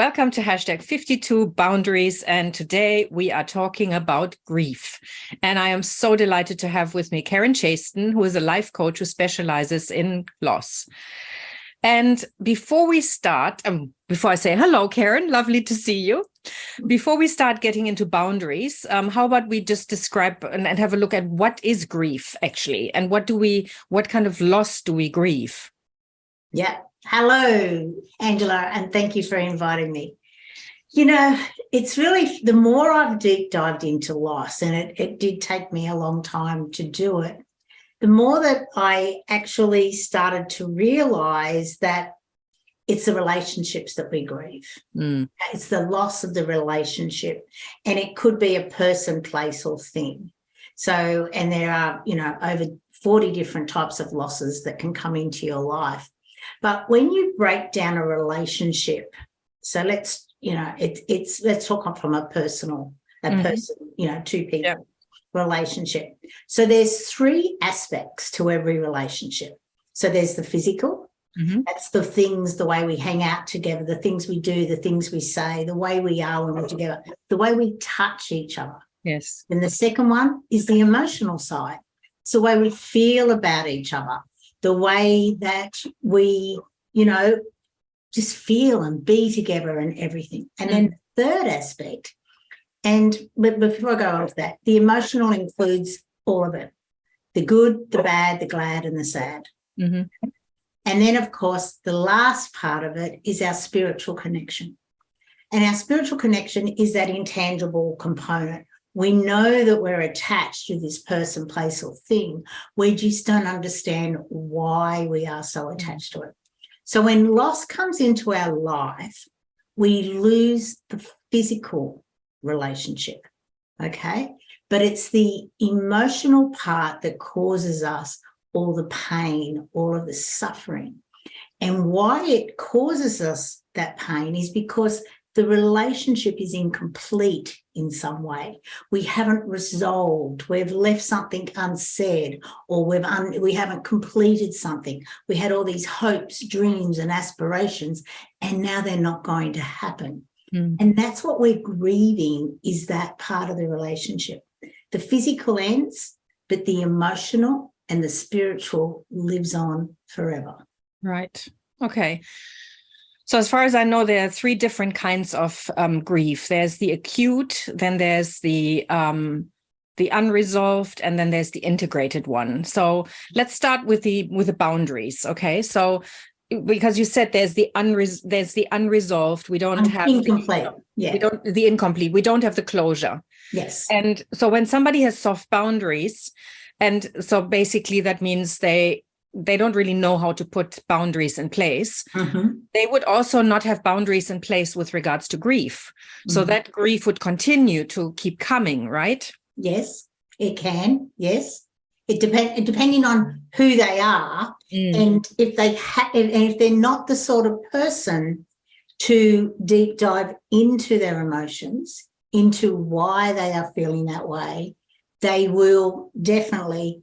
Welcome to #52 Boundaries. And today we are talking about grief. And I am so delighted to have with me Karen Chaston, who is a life coach who specializes in loss. And before we start, before I say hello, Karen, lovely to see you. Before we start getting into boundaries, how about we just describe and have a look at what is grief actually, and what kind of loss do we grieve? Yeah. Hello, Angela, and thank you for inviting me. You know, it's really, the more I've deep dived into loss, and it did take me a long time to do it, the more that I actually started to realize that it's the relationships that we grieve. It's the loss of the relationship, and it could be a person, place, or thing. So, and there are, over 40 different types of losses that can come into your life. But when you break down a relationship, so let's talk from a person, two people relationship. So there's three aspects to every relationship. So there's the physical. That's the things, the way we hang out together, the things we do, the things we say, the way we are when we're together, the way we touch each other. Yes. And the second one is the emotional side. It's the way we feel about each other, the way that we, just feel and be together and everything. And then the third aspect, but before I go on to that, the emotional includes all of it, the good, the bad, the glad, and the sad. And then, of course, the last part of it is our spiritual connection. And our spiritual connection is that intangible component. We know that we're attached to this person, place, or thing. We just don't understand why we are so attached to it. So when loss comes into our life, we lose the physical relationship, okay? But it's the emotional part that causes us all the pain, all of the suffering. And why it causes us that pain is because the relationship is incomplete in some way. We haven't resolved, we've left something unsaid, or we haven't completed something. We had all these hopes, dreams, and aspirations, and now they're not going to happen. And that's what we're grieving, is that part of the relationship. The physical ends, but the emotional and the spiritual lives on forever. Right. Okay. So as far as I know, there are three different kinds of grief. There's the acute, then there's the unresolved, and then there's the integrated one. So let's start with the boundaries. Okay. So because you said there's the unresolved, we don't have incomplete. The incomplete. We don't have the closure. Yes. And so when somebody has soft boundaries, and so basically that means they don't really know how to put boundaries in place. They would also not have boundaries in place with regards to grief. So that grief would continue to keep coming, right? Yes, it can. Yes. Depending on who they are, and if if they're not the sort of person to deep dive into their emotions, into why they are feeling that way, they will definitely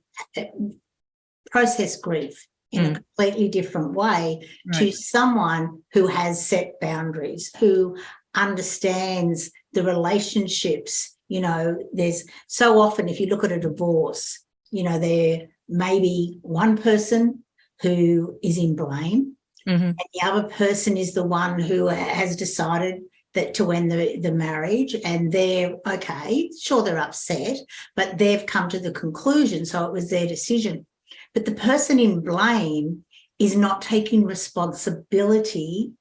process grief in a completely different way to someone who has set boundaries, who understands the relationships. There's so often, if you look at a divorce, there may be one person who is in blame, and the other person is the one who has decided that to end the marriage, and they're okay, sure, they're upset, but they've come to the conclusion, so it was their decision. But the person in blame is not taking responsibility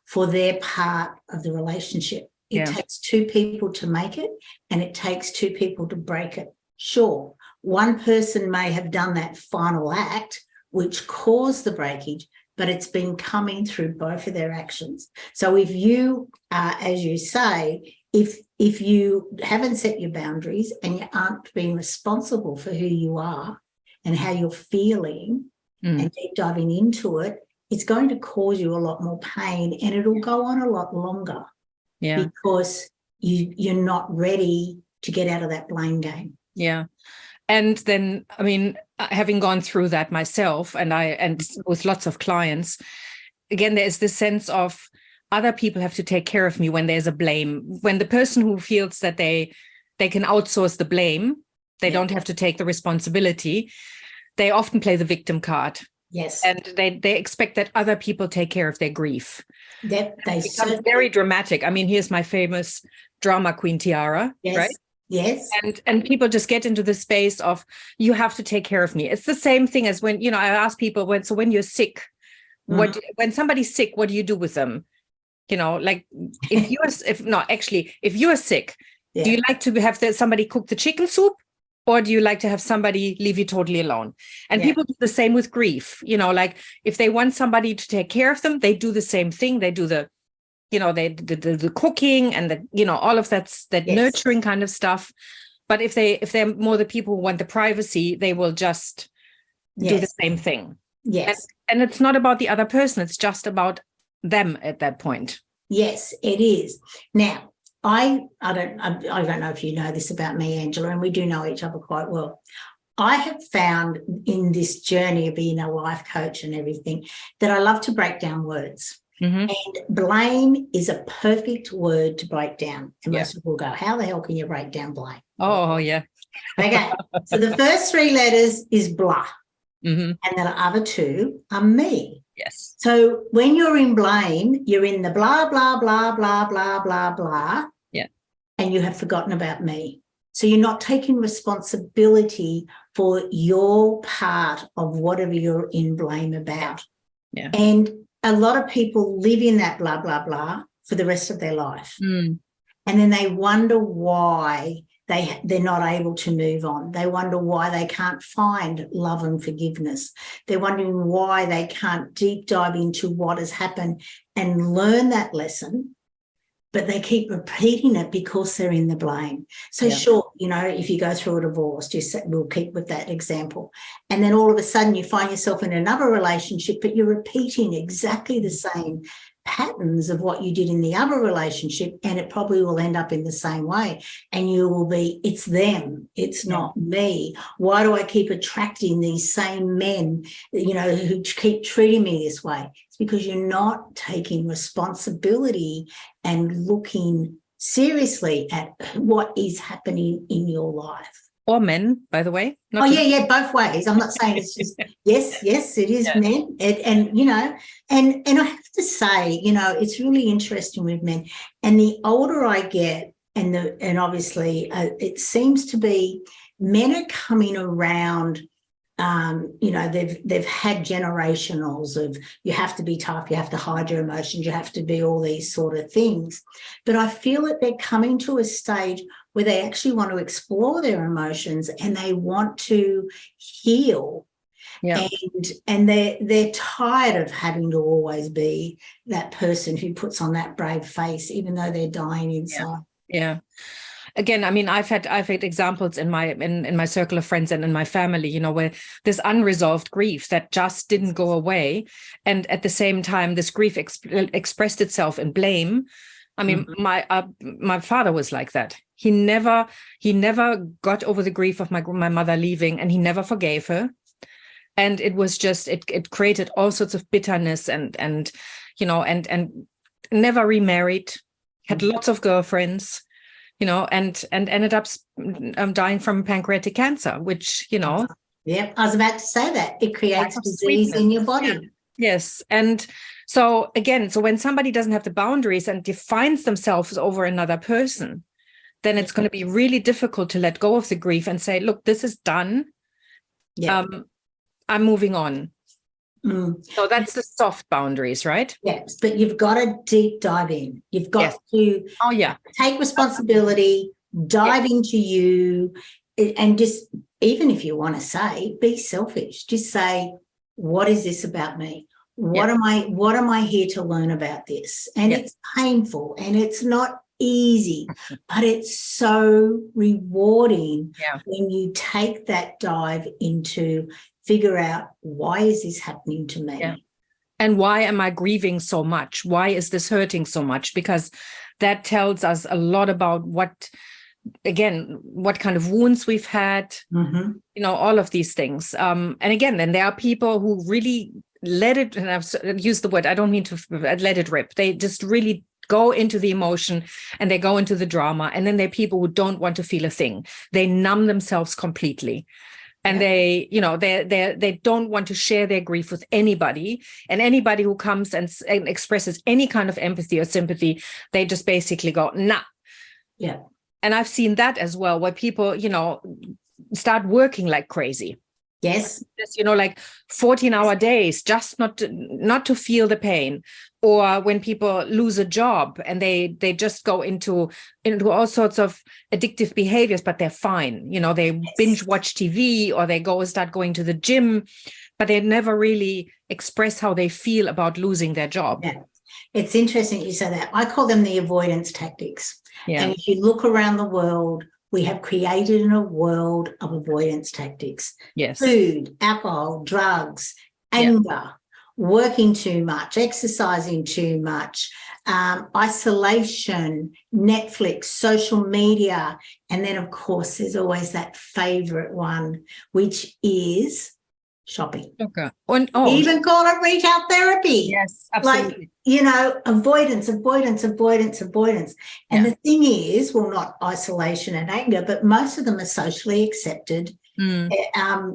for their part of the relationship. It takes two people to make it, and it takes two people to break it. Sure, one person may have done that final act which caused the breakage, but it's been coming through both of their actions. So if you, as you say, if you haven't set your boundaries and you aren't being responsible for who you are and how you're feeling and deep diving into it, it's going to cause you a lot more pain, and it'll go on a lot longer because you're not ready to get out of that blame game. Yeah. And then, I mean, having gone through that myself and with lots of clients, again, there's this sense of other people have to take care of me when there's a blame. When the person who feels that they can outsource the blame, they don't have to take the responsibility, they often play the victim card. Yes. And they expect that other people take care of their grief. They becomes very dramatic. I mean, here's my famous drama queen tiara, yes, right? Yes. And people just get into the space of, you have to take care of me. It's the same thing as when, I ask people when you're sick, when somebody's sick, what do you do with them? Like if you're sick, do you like to have somebody cook the chicken soup? Or do you like to have somebody leave you totally alone? And people do the same with grief. Like if they want somebody to take care of them, they do the same thing. They do the cooking and all of that nurturing kind of stuff. But if they're more the people who want the privacy, they will just do the same thing. Yes. And it's not about the other person. It's just about them at that point. Yes, it is. Now, I don't know if you know this about me, Angela, and we do know each other quite well. I have found in this journey of being a life coach and everything that I love to break down words. And blame is a perfect word to break down. And most people go, how the hell can you break down blame? Oh, yeah. Okay. So the first three letters is blah. And the other two are me. Yes. So when you're in blame, you're in the blah, blah, blah, blah, blah, blah, blah. Yeah. And you have forgotten about me. So you're not taking responsibility for your part of whatever you're in blame about. Yeah. And a lot of people live in that blah, blah, blah for the rest of their life. And then they wonder why they're not able to move on. They wonder why they can't find love and forgiveness. They're wondering why they can't deep dive into what has happened and learn that lesson, but they keep repeating it because they're in the blame. So sure, if you go through a divorce, we'll keep with that example, and then all of a sudden you find yourself in another relationship, but you're repeating exactly the same patterns of what you did in the other relationship, and it probably will end up in the same way. And you will be, it's them, it's not me. Why do I keep attracting these same men, who keep treating me this way? It's because you're not taking responsibility and looking seriously at what is happening in your life. Or men, by the way. Both ways. I'm not saying it's just yes, it is men, and I have to say, it's really interesting with men. And the older I get, and obviously it seems to be men are coming around. They've had generationals of you have to be tough, you have to hide your emotions, you have to be all these sort of things. But I feel that they're coming to a stage where they actually want to explore their emotions and they want to heal. And they're tired of having to always be that person who puts on that brave face, even though they're dying inside. Yeah. Again, I mean, I've had examples in my circle of friends and in my family, where this unresolved grief that just didn't go away, and at the same time, this grief expressed itself in blame. I mean, my father was like that. He never got over the grief of my mother leaving, and he never forgave her. And it was just it created all sorts of bitterness and never remarried, had lots of girlfriends. And ended up dying from pancreatic cancer, which, Yeah, I was about to say that. It creates disease in your body. Yeah. Yes. And so when somebody doesn't have the boundaries and defines themselves over another person, then it's going to be really difficult to let go of the grief and say, look, this is done. Yeah. I'm moving on. So that's the soft boundaries, right? Yes, but you've got to deep dive in. You've got to take responsibility, dive into you, and just, even if you want to say, be selfish. Just say, what is this about me? What am I here to learn about this? And it's painful and it's not easy, but it's so rewarding when you take that dive into figure out, why is this happening to me? Yeah. And why am I grieving so much? Why is this hurting so much? Because that tells us a lot about what kind of wounds we've had, all of these things. And again, then there are people who really let it, and I've used the word, I don't mean to let it rip. They just really go into the emotion and they go into the drama. And then there are people who don't want to feel a thing. They numb themselves completely. And they, you know, they don't want to share their grief with anybody. And anybody who comes and expresses any kind of empathy or sympathy, they just basically go, nah. Yeah. And I've seen that as well, where people, you know, start working like crazy. Yes. Just, you know, like 14-hour days, just not to feel the pain. Or when people lose a job and they just go into all sorts of addictive behaviors, but they're fine. You know, they binge watch TV, or they start going to the gym, but they never really express how they feel about losing their job. Yeah. It's interesting you say that. I call them the avoidance tactics. Yeah. And if you look around the world, we have created a world of avoidance tactics. Yes. Food, alcohol, drugs, anger, working too much, exercising too much, isolation, Netflix, social media. And then, of course, there's always that favourite one, which is shopping. Okay. Even call it retail therapy. Yes, absolutely. Like, you know, avoidance. And the thing is, well, not isolation and anger, but most of them are socially accepted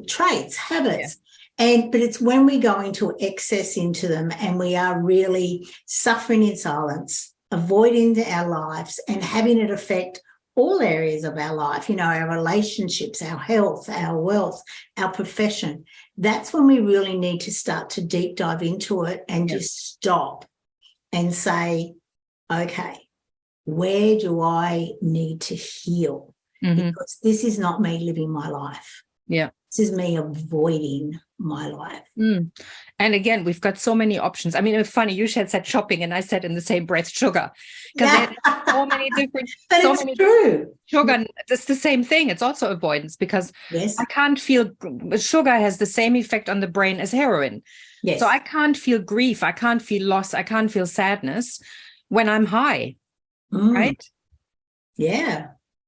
traits, habits. But it's when we go into excess into them and we are really suffering in silence, avoiding our lives and having it affect all areas of our life, you know, our relationships, our health, our wealth, our profession. That's when we really need to start to deep dive into it and just stop and say, okay, where do I need to heal? Because this is not me living my life. Yeah. This is me avoiding my life. And again, we've got so many options. I mean, it's funny, you said shopping and I said in the same breath sugar. Because there's so many different. But so it's many true. Sugar, it's the same thing. It's also avoidance, because Yes. I can't feel, sugar has the same effect on the brain as heroin. Yes. So I can't feel grief. I can't feel loss. I can't feel sadness when I'm high. Right? Yeah.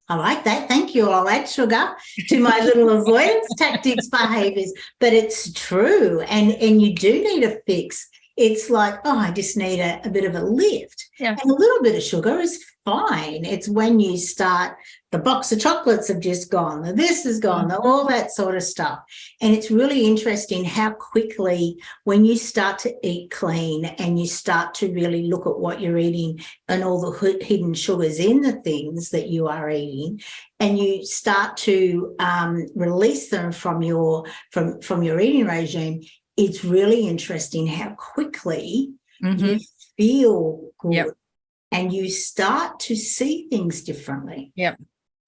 I like that. Thank you. I'll add sugar to my little avoidance tactics behaviors. But it's true. And you do need a fix. It's like, oh, I just need a bit of a lift. Yeah. And a little bit of sugar is fine. It's when you start, the box of chocolates have just gone, this is gone, all that sort of stuff. And it's really interesting how quickly, when you start to eat clean and you start to really look at what you're eating and all the hidden sugars in the things that you are eating, and you start to release them from your eating regime, it's really interesting how quickly you feel good and you start to see things differently. Yeah.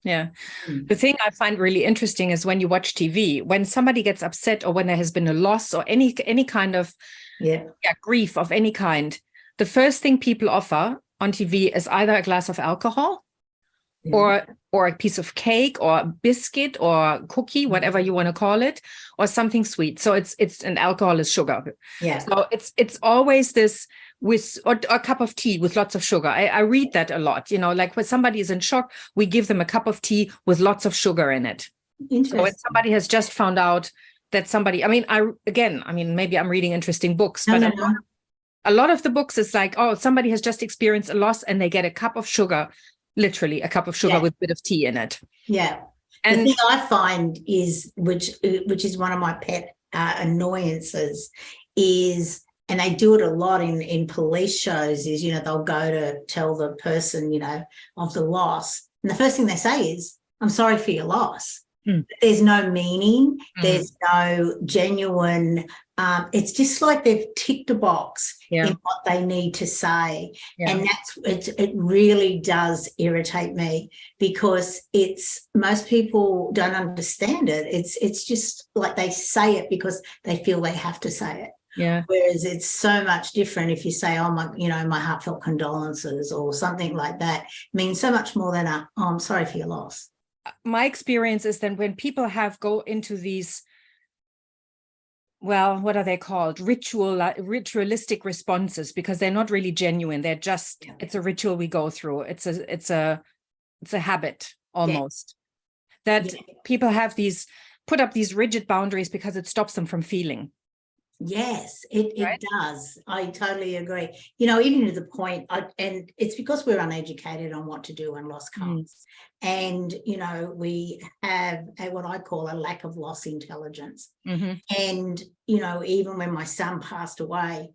Yeah. The thing I find really interesting is when you watch TV, when somebody gets upset or when there has been a loss or any kind of grief of any kind, the first thing people offer on TV is either a glass of alcohol or a piece of cake or a biscuit or cookie, whatever you want to call it, or something sweet. So it's and alcohol is sugar. Yeah. So it's always this with or a cup of tea with lots of sugar. I read that a lot, you know, like when somebody is in shock, we give them a cup of tea with lots of sugar in it. So when somebody has just found out that somebody, maybe I'm reading interesting books, but a lot of the books is like, oh, somebody has just experienced a loss and they get a cup of sugar, literally a cup of sugar with a bit of tea in it. Yeah. And the thing I find is, which is one of my pet annoyances, is, and they do it a lot in police shows, is, you know, they'll go to tell the person, you know, of the loss. And the first thing they say is, I'm sorry for your loss. There's no meaning. There's no genuine, it's just like they've ticked a box in what they need to say. And it really does irritate me, because most people don't understand it. It's just like they say it because they feel they have to say it. Yeah. Whereas it's so much different if you say, oh, my heartfelt condolences or something like that. It means so much more than oh, I'm sorry for your loss. My experience is then when people go into these, well, what are they called? Ritualistic responses, because they're not really genuine. They're just, it's a ritual we go through. It's a habit almost that people have put up these rigid boundaries because it stops them from feeling. Yes, it right? does. I totally agree. You know, even to the point, and it's because we're uneducated on what to do when loss comes. And, you know, we have what I call a lack of loss intelligence. Mm-hmm. And, you know, even when my son passed away,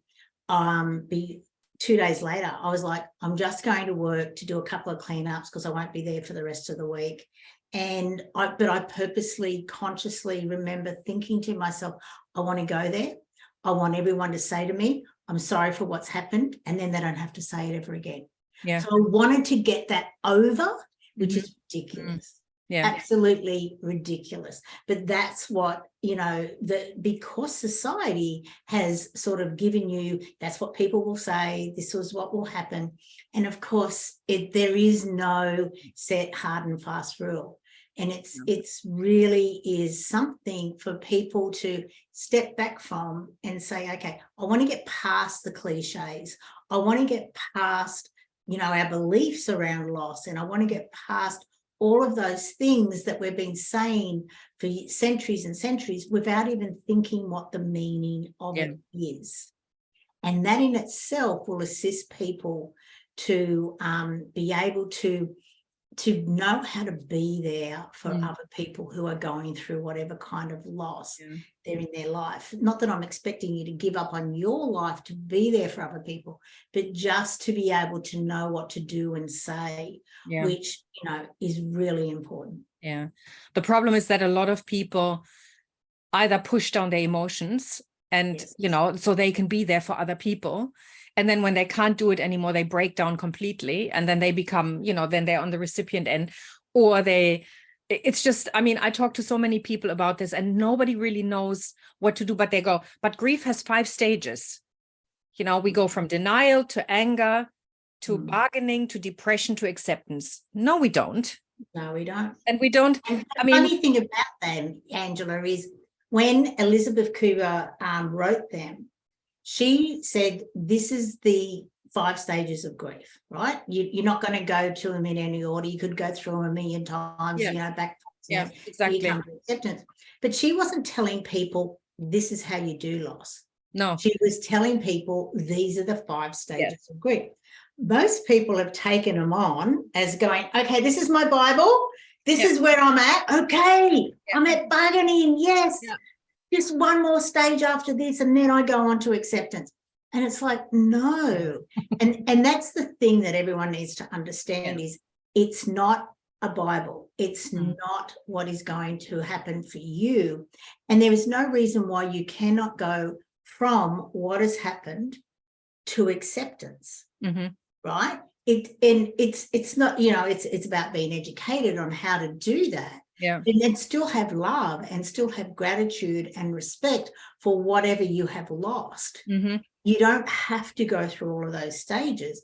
2 days later, I was like, I'm just going to work to do a couple of cleanups because I won't be there for the rest of the week. And but I purposely, consciously remember thinking to myself, I want to go there. I want everyone to say to me, I'm sorry for what's happened. And then they don't have to say it ever again. Yeah. So I wanted to get that over, which is ridiculous. Yeah. Absolutely ridiculous. But that's what, you know, because society has sort of given you, that's what people will say, this was what will happen. And of course, there is no set, hard and fast rule. And it's really is something for people to step back from and say, okay, I want to get past the cliches. I want to get past, you know, our beliefs around loss. And I want to get past all of those things that we've been saying for centuries and centuries without even thinking what the meaning of it is. And that in itself will assist people to be able to know how to be there for other people who are going through whatever kind of loss they're in their life. Not that I'm expecting you to give up on your life to be there for other people, but just to be able to know what to do and say, which, you know, is really important. Yeah. The problem is that a lot of people either push down their emotions and, you know, so they can be there for other people. And then when they can't do it anymore, they break down completely. And then they become, you know, then they're on the recipient end, or it's just, I mean, I talk to so many people about this and nobody really knows what to do, but they go, but grief has 5 stages. You know, we go from denial to anger, to bargaining, to depression, to acceptance. No, we don't. No, we don't. And we don't. And the funny thing about them, Angela, is when Elizabeth Cooper wrote them, she said, this is the 5 stages of grief, right? You're not going to go to them in any order. You could go through them a million times, you know, back. Yeah, exactly. You come to acceptance. But she wasn't telling people, this is how you do loss. No. She was telling people, these are the 5 stages of grief. Most people have taken them on as going, okay, this is my Bible. This is where I'm at. Okay, I'm at bargaining. Yes. Yeah. Just one more stage after this, and then I go on to acceptance. And it's like, no. and that's the thing that everyone needs to understand is it's not a Bible. It's not what is going to happen for you. And there is no reason why you cannot go from what has happened to acceptance, right? It's not, you know, it's about being educated on how to do that. Yeah. And then still have love and still have gratitude and respect for whatever you have lost. You don't have to go through all of those stages,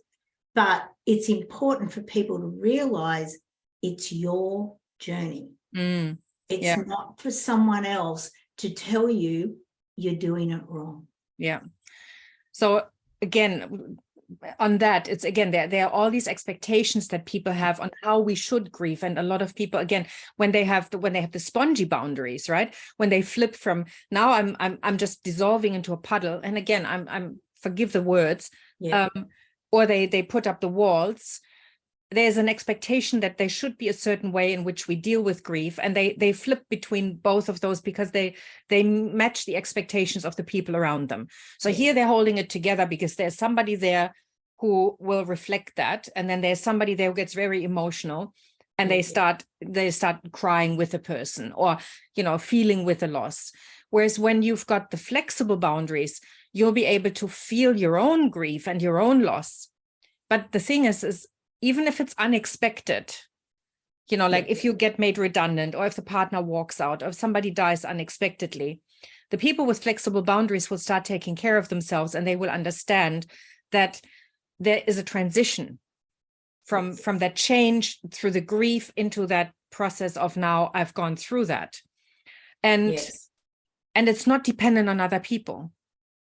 but it's important for people to realize it's your journey. It's not for someone else to tell you you're doing it wrong. Yeah. So again, on that, it's again, there are all these expectations that people have on how we should grieve. And a lot of people, again, when they have the spongy boundaries, right? When they flip from now I'm just dissolving into a puddle. And again, I'm forgive the words, or they put up the walls. There's an expectation that there should be a certain way in which we deal with grief, and they flip between both of those because they match the expectations of the people around them. So here they're holding it together because there's somebody there who will reflect that, and then there's somebody there who gets very emotional, and they start crying with the person, or, you know, feeling with the loss. Whereas when you've got the flexible boundaries, you'll be able to feel your own grief and your own loss. But the thing is even if it's unexpected, you know, like if you get made redundant, or if the partner walks out, or if somebody dies unexpectedly, the people with flexible boundaries will start taking care of themselves, and they will understand that there is a transition from that change through the grief into that process of now I've gone through that. And it's not dependent on other people.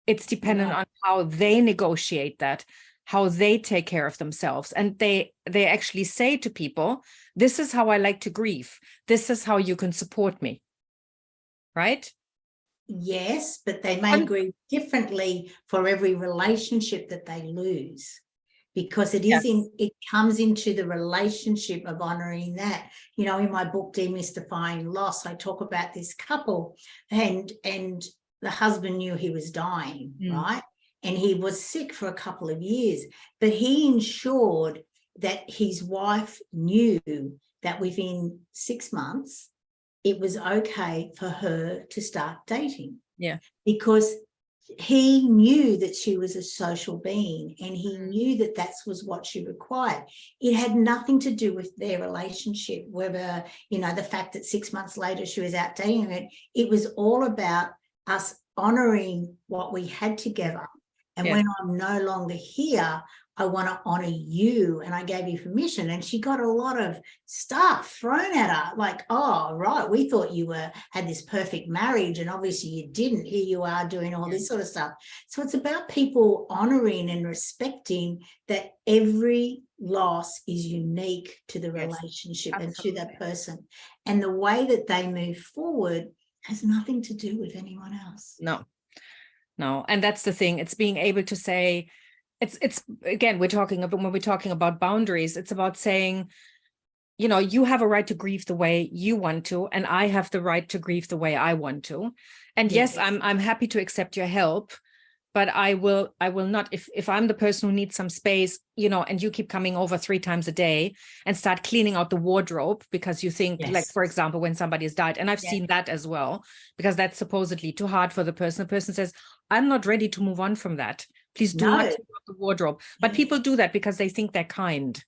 It's dependent on how they negotiate that, how they take care of themselves. And they actually say to people, this is how I like to grieve. This is how you can support me. Right? Yes, but they may grieve differently for every relationship that they lose, because it comes into the relationship of honoring that. You know, in my book Demystifying Loss, I talk about this couple, and the husband knew he was dying, right? And he was sick for a couple of years, but he ensured that his wife knew that within 6 months it was okay for her to start dating. Yeah. Because he knew that she was a social being, and he knew that that was what she required. It had nothing to do with their relationship, whether, you know, the fact that 6 months later she was out dating it. It was all about us honoring what we had together. And when I'm no longer here, I want to honor you, and I gave you permission. And she got a lot of stuff thrown at her, like, oh, right, we thought you had this perfect marriage, and obviously you didn't. Here you are doing all this sort of stuff. So it's about people honoring and respecting that every loss is unique to the relationship and to that person. And the way that they move forward has nothing to do with anyone else. No. And that's the thing. It's being able to say, it's again, when we're talking about boundaries, it's about saying, you know, you have a right to grieve the way you want to, and I have the right to grieve the way I want to. And yes, I'm happy to accept your help, but I will not, if I'm the person who needs some space, you know, and you keep coming over 3 times a day and start cleaning out the wardrobe because you think, like, for example, when somebody has died, and I've seen that as well, because that's supposedly too hard for the person. The person says, I'm not ready to move on from that. Please do not clean out the wardrobe. But people do that because they think they're kind.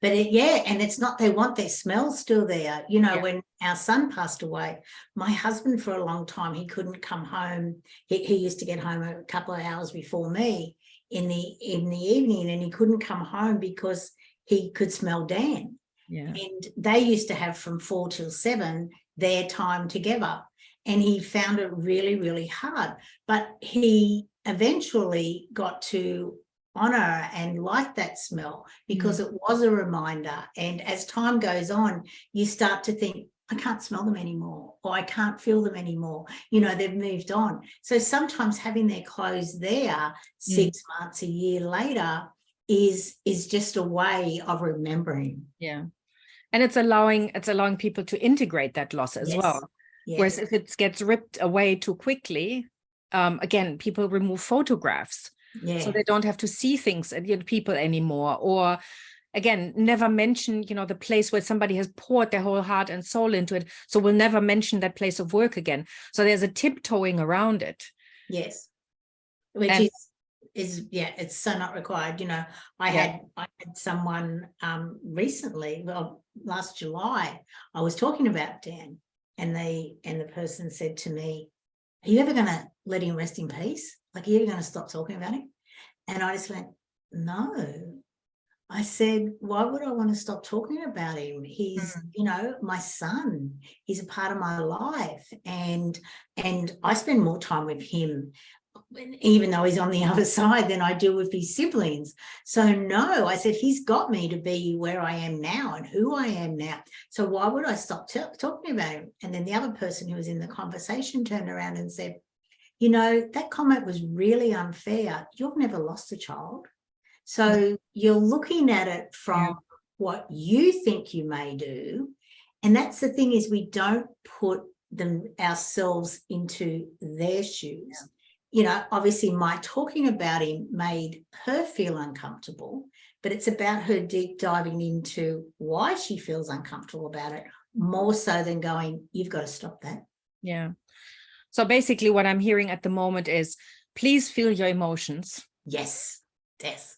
But and it's not, they want their smell still there. You know, when our son passed away, my husband for a long time, he couldn't come home. He used to get home a couple of hours before me in the evening, and he couldn't come home because he could smell Dan. And they used to have from 4 till 7 their time together. And he found it really, really hard. But he eventually got to honor and like that smell, because it was a reminder. And as time goes on, you start to think, I can't smell them anymore, or I can't feel them anymore. You know, they've moved on. So sometimes having their clothes there 6 months, a year later is just a way of remembering. And it's allowing people to integrate that loss as well. Whereas if it gets ripped away too quickly, again, people remove photographs. So they don't have to see things and people anymore. Or again, never mention, you know, the place where somebody has poured their whole heart and soul into it. So we'll never mention that place of work again. So there's a tiptoeing around it. Which is it's so not required. You know, I had someone recently, well, last July, I was talking about Dan, and the person said to me, are you ever going to let him rest in peace? Like, are you ever going to stop talking about him? And I just went, no. I said, why would I want to stop talking about him? He's, you know, my son. He's a part of my life. And I spend more time with him, even though he's on the other side, than I do with his siblings. So no, I said, he's got me to be where I am now and who I am now. So why would I stop talking about him? And then the other person who was in the conversation turned around and said, you know, that comment was really unfair. You've never lost a child. So you're looking at it from what you think you may do. And that's the thing, is we don't put ourselves into their shoes. You know, obviously my talking about him made her feel uncomfortable, but it's about her deep diving into why she feels uncomfortable about it, more so than going, you've got to stop that. So basically what I'm hearing at the moment is, please feel your emotions. Yes.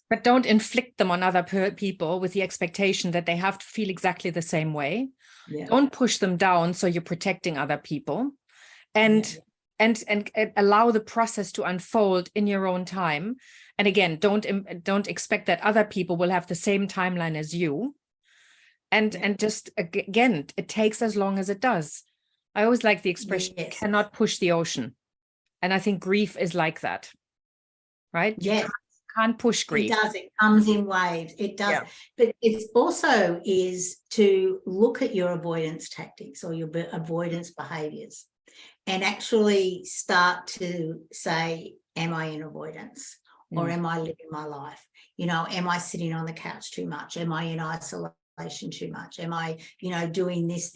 But don't inflict them on other people with the expectation that they have to feel exactly the same way. Don't push them down so you're protecting other people. And allow the process to unfold in your own time. And again, don't expect that other people will have the same timeline as you. And just, again, it takes as long as it does. I always like the expression, you cannot push the ocean. And I think grief is like that, right? You can't push grief. It does. It comes in waves. It does. But it also is to look at your avoidance tactics or your avoidance behaviors. and actually start to say, am I in avoidance, or am I living my life? You know, am I sitting on the couch too much? Am I in isolation too much? Am I, you know, doing this?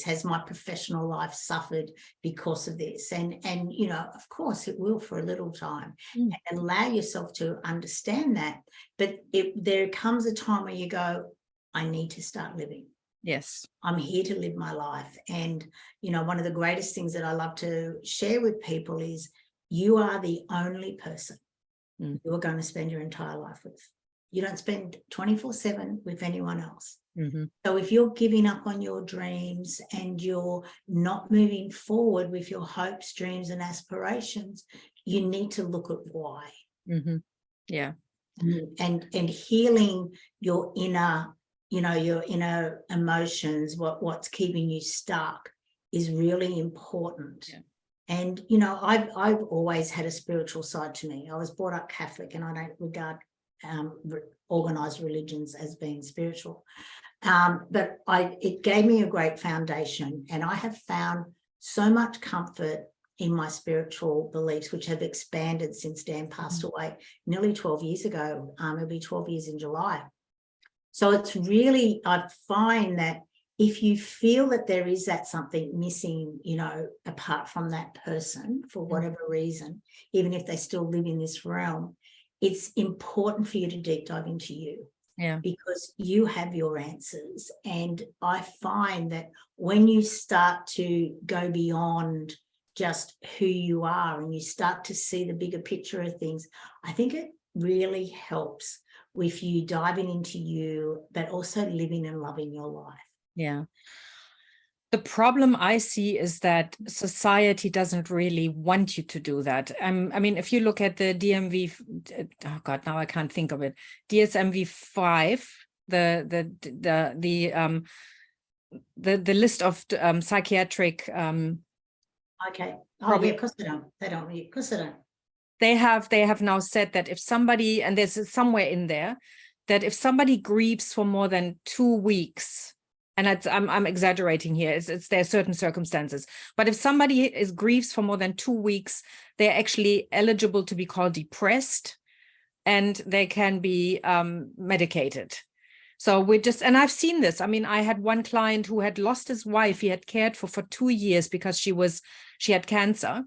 Has my professional life suffered because of this? And you know, of course it will for a little time. And allow yourself to understand that. But there comes a time where you go, I need to start living. Yes. I'm here to live my life. And, you know, one of the greatest things that I love to share with people is you are the only person you are going to spend your entire life with. You don't spend 24/7 with anyone else. So if you're giving up on your dreams and you're not moving forward with your hopes, dreams, and aspirations, you need to look at why. Yeah. And healing your inner, you know, your inner emotions, what's keeping you stuck is really important. And, you know, I've always had a spiritual side to me. I was brought up Catholic, and I don't regard organised religions as being spiritual. But it gave me a great foundation, and I have found so much comfort in my spiritual beliefs, which have expanded since Dan passed away nearly 12 years ago. It'll be 12 years in July. So it's really, I find that if you feel that there is that something missing, you know, apart from that person for whatever reason, even if they still live in this realm, it's important for you to deep dive into you. Because you have your answers. And I find that when you start to go beyond just who you are and you start to see the bigger picture of things, I think it really helps with you diving into you, but also living and loving your life. The problem I see is that society doesn't really want you to do that. I mean, if you look at the DMV, oh God, now I can't think of it, DSMV-5, the list of psychiatric. Okay. Oh yeah, of course they don't. They don't. Of course they don't. They have now said that if somebody, and there's somewhere in there, that if somebody grieves for more than 2 weeks, and I'm exaggerating here, it's there are certain circumstances, but if somebody grieves for more than 2 weeks, they're actually eligible to be called depressed, and they can be medicated. So and I've seen this. I mean, I had one client who had lost his wife he had cared for 2 years because she had cancer.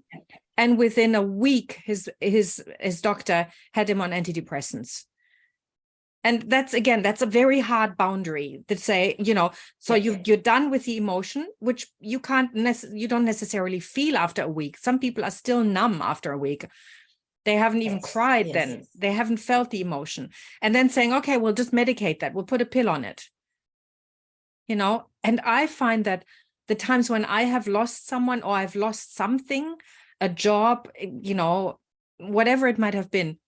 And within a week, his doctor had him on antidepressants. And that's a very hard boundary to say, you know, so you're done with the emotion, which you don't necessarily feel after a week. Some people are still numb after a week. They haven't even cried then. They haven't felt the emotion. And then saying, okay, we'll just medicate that. We'll put a pill on it. You know, and I find that the times when I have lost someone or I've lost something, a job, you know, whatever it might have been,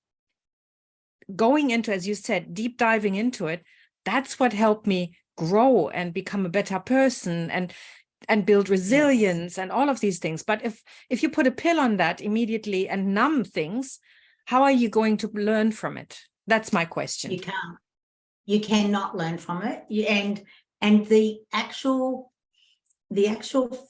going into, as you said, deep diving into it, that's what helped me grow and become a better person and build resilience and all of these things. But if you put a pill on that immediately and numb things, how are you going to learn from it? That's my question. You can't. You cannot learn from it. And the actual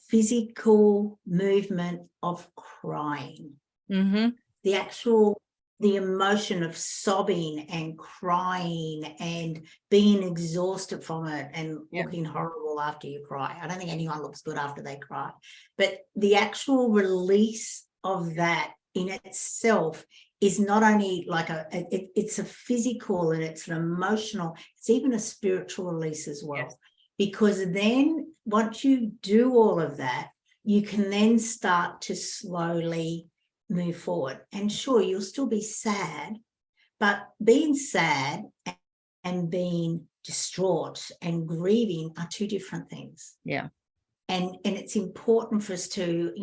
physical movement of crying, the emotion of sobbing and crying and being exhausted from it and looking horrible after you cry. I don't think anyone looks good after they cry, but the actual release of that in itself is not only like it's a physical and it's an emotional, it's even a spiritual release as well. Because then once you do all of that, you can then start to slowly move forward. And sure, you'll still be sad, but being sad and being distraught and grieving are two different things. And it's important for us to,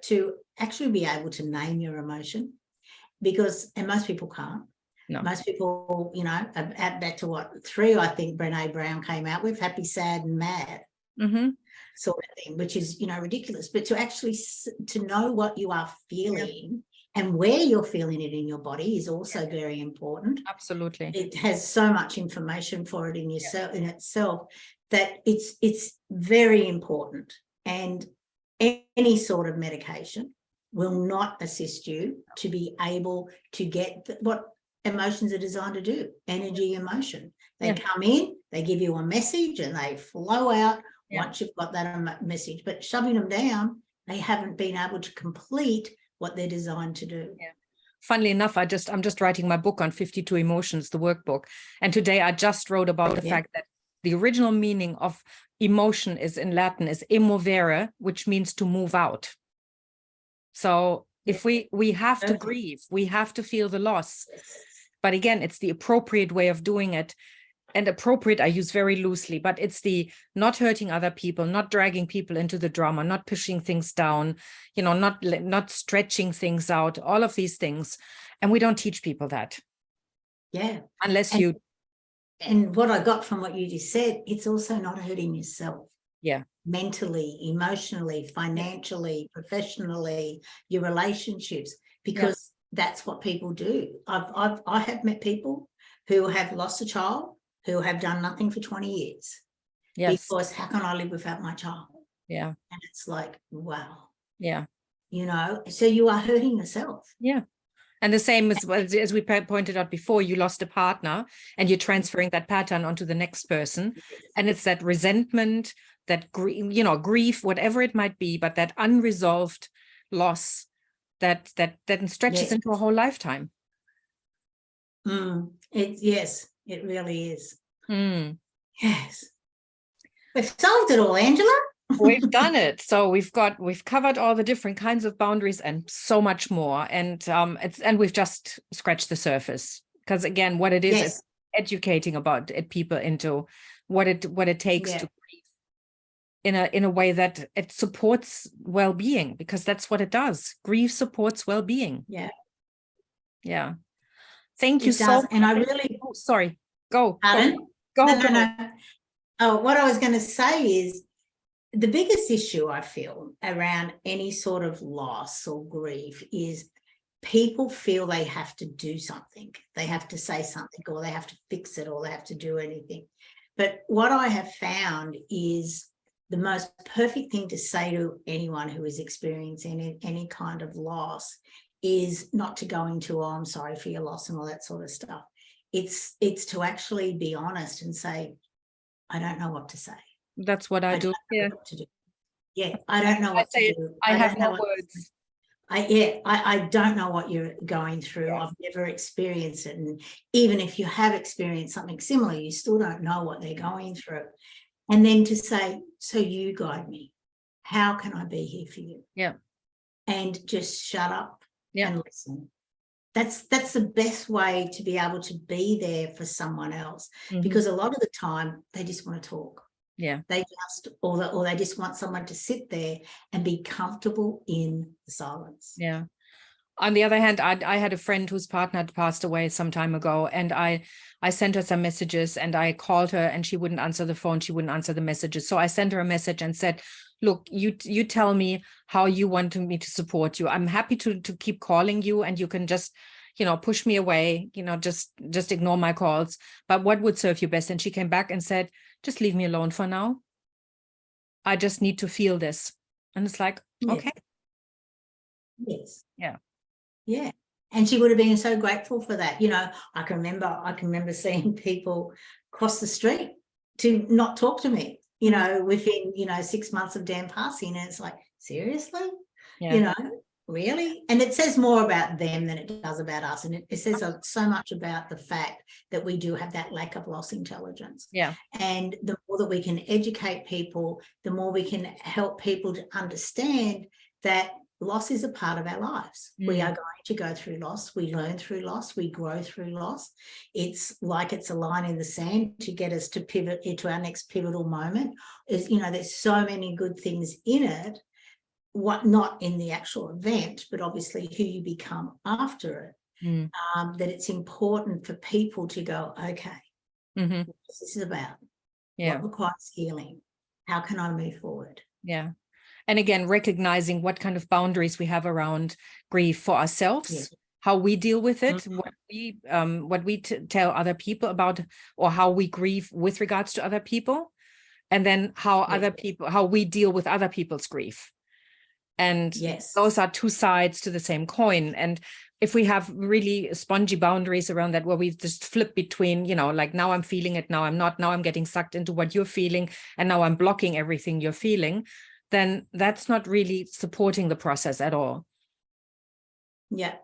to actually be able to name your emotion, and most people can't. Most people, back to what 3, I think Brené Brown came out with, happy, sad, and mad. Sort of thing, which is, ridiculous. But to actually to know what you are feeling and where you're feeling it in your body is also very important. Absolutely. It has so much information for it in yourself in itself that it's very important. And any sort of medication will not assist you to be able to get what emotions are designed to do, energy, emotion. They come in, they give you a message and they flow out once you've got that message. But shoving them down, they haven't been able to complete what they're designed to do. Yeah. Funnily enough, I'm just writing my book on 52 emotions, the workbook. And today I just wrote about the fact that the original meaning of emotion is in Latin is emovere, which means to move out. So if we have to grieve, we have to feel the loss. But again, it's the appropriate way of doing it. And appropriate, I use very loosely, but it's the not hurting other people, not dragging people into the drama, not pushing things down, you know, not stretching things out, all of these things. And we don't teach people that. Yeah. Unless And what I got from what you just said, it's also not hurting yourself. Yeah. Mentally, emotionally, financially, professionally, your relationships, because that's what people do. I have met people who have lost a child, who have done nothing for 20 years. Yes. Because how can I live without my child? Yeah. And it's like, wow. Yeah. You know, so you are hurting yourself. Yeah. And the same as we pointed out before, you lost a partner and you're transferring that pattern onto the next person. And it's that resentment, that grief, whatever it might be, but that unresolved loss that stretches into a whole lifetime. Yes, it really is. Yes. We've solved it all, Angela. We've done it. So we've covered all the different kinds of boundaries and so much more. And we've just scratched the surface, because again, what it is educating about people into what it takes to grieve in a way that it supports well-being, because that's what it does. Grief supports well-being. Yeah. Yeah. Thank you so much. And I really sorry. Go. Pardon? Go. No. Oh, what I was going to say is, the biggest issue I feel around any sort of loss or grief is people feel they have to do something. They have to say something, or they have to fix it, or they have to do anything. But what I have found is the most perfect thing to say to anyone who is experiencing any kind of loss is not to go into, oh, I'm sorry for your loss and all that sort of stuff. It's to actually be honest and say, I don't know what to say. That's what I do. Yeah. Yeah, I don't know what to do. I have no words. I don't know what you're going through. Yes. I've never experienced it. And even if you have experienced something similar, you still don't know what they're going through. And then to say, so you guide me. How can I be here for you? Yeah. And just shut up and listen. That's the best way to be able to be there for someone else, because a lot of the time they just want to talk. Yeah, they just want someone to sit there and be comfortable in the silence. Yeah. On the other hand, I had a friend whose partner had passed away some time ago, and I sent her some messages, and I called her and she wouldn't answer the phone. She wouldn't answer the messages. So I sent her a message and said, look, you tell me how you want me to support you. I'm happy to keep calling you, and you can just, push me away, just ignore my calls. But what would serve you best? And she came back and said, just leave me alone for now. I just need to feel this. And it's like, okay. Yes. Yeah. Yeah. And she would have been so grateful for that. I can remember seeing people cross the street to not talk to me, within, 6 months of Dan passing. And it's like, seriously? Yeah. Really? And it says more about them than it does about us. And it says so much about the fact that we do have that lack of loss intelligence. Yeah. And the more that we can educate people, the more we can help people to understand that loss is a part of our lives. We are going to go through loss. We learn through loss. We grow through loss. It's like it's a line in the sand to get us to pivot into our next pivotal moment. There's so many good things in it. What not in the actual event, but obviously who you become after it, that it's important for people to go, okay, what this is about, what requires healing, how can I move forward? Yeah. And again, recognizing what kind of boundaries we have around grief for ourselves, how we deal with it, what we tell other people about, or how we grieve with regards to other people, and then how we deal with other people's grief. And Yes. those are two sides to the same coin. And if we have really spongy boundaries around that, where we just flip between, you know, like now I'm feeling it, now I'm not, now I'm getting sucked into what you're feeling, and now I'm blocking everything you're feeling, then that's not really supporting the process at all. Yeah.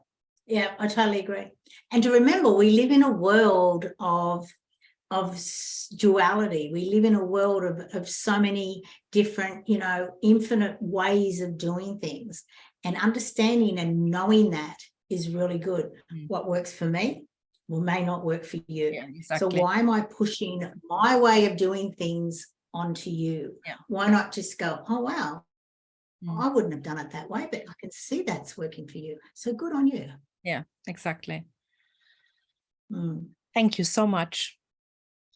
Yeah, I totally agree. And to remember, we live in a world of duality. We live in a world of so many different, you know, infinite ways of doing things, and understanding and knowing that is really good. What works for me may not work for you. Yeah, exactly. So why am I pushing my way of doing things onto you? Yeah. Why not just go, oh, wow, I wouldn't have done it that way, but I can see that's working for you. So good on you. Yeah, exactly. Mm. Thank you so much.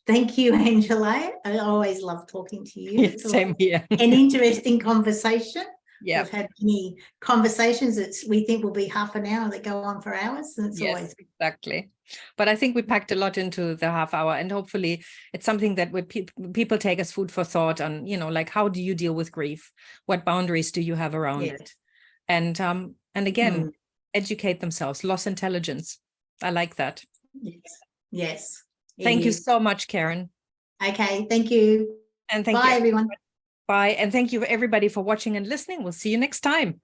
Thank you, Angela. I always love talking to you. Yeah, same here. An interesting conversation. Yeah. We've had many conversations that we think will be half an hour that go on for hours, and it's always exactly. But I think we packed a lot into the half hour, and hopefully it's something that would people take as food for thought on, you know, like, how do you deal with grief? What boundaries do you have around it? And again, educate themselves. Loss intelligence. I like that. Yes. Thank you so much, Karen. Okay, thank you. And thank Bye, you, everyone. Bye. And thank you everybody for watching and listening. We'll see you next time.